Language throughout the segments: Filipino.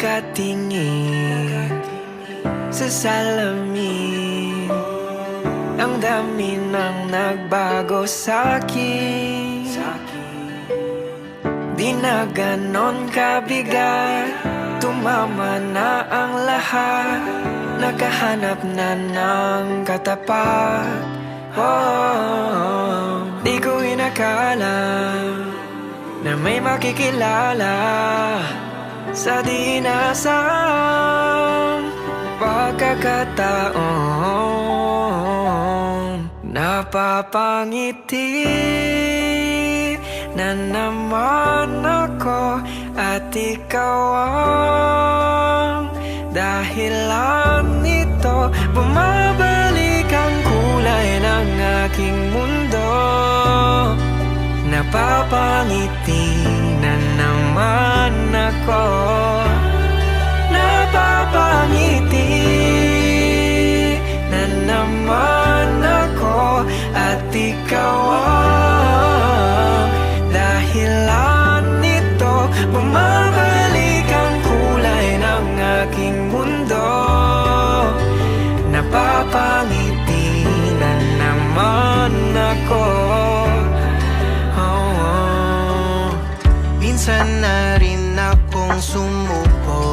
nakatingin sa salamin. Ang dami nang nagbago sa'kin. Di na ganon kabigat, tumama na ang lahat. Nakahanap na ng katapat. Di ko inakala na may makikilala sa di nasang pagkakataon. Napapangiti na naman ako at ikaw ang dahilan nito. Bumabalik ang kulay ng aking mundo. Napapangiti na naman ako. Napapangiti na naman ako at ikaw ang dahilan nito. Bumabalik ang kulay ng aking mundo. Napapangiti na naman ako. Minsan na rin akong sumuko,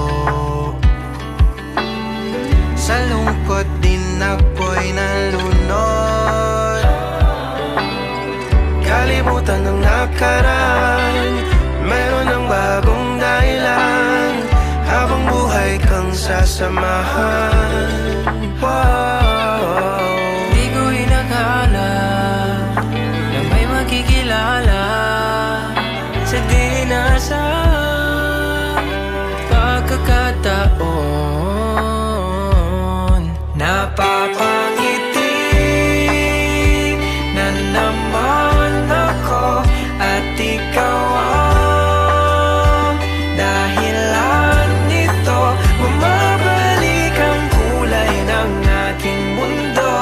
sa lungkot din ako'y nalunod. Kalimutan ng nakaraan, meron ng bagong dahilan. Habang buhay kang sasamahan. Di ko inakala na may makikilala sa di nasang pagkakataon. Napapangiti na naman ako at ikaw ang dahilan nito. Bumabalik ang kulay ng aking mundo.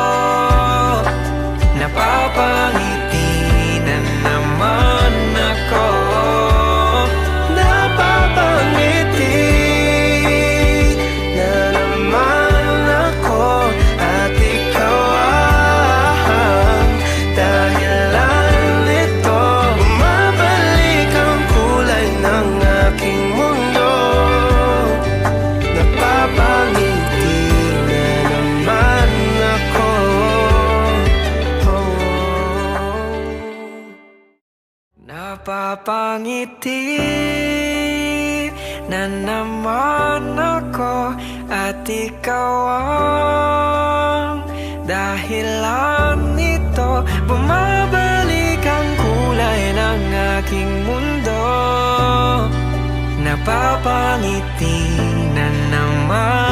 Napapangiti na naman ako. Napapangiti na naman ako at ikaw ang dahilan nito. Bumabalik ang kulay ng aking mundo. Napapangiti na naman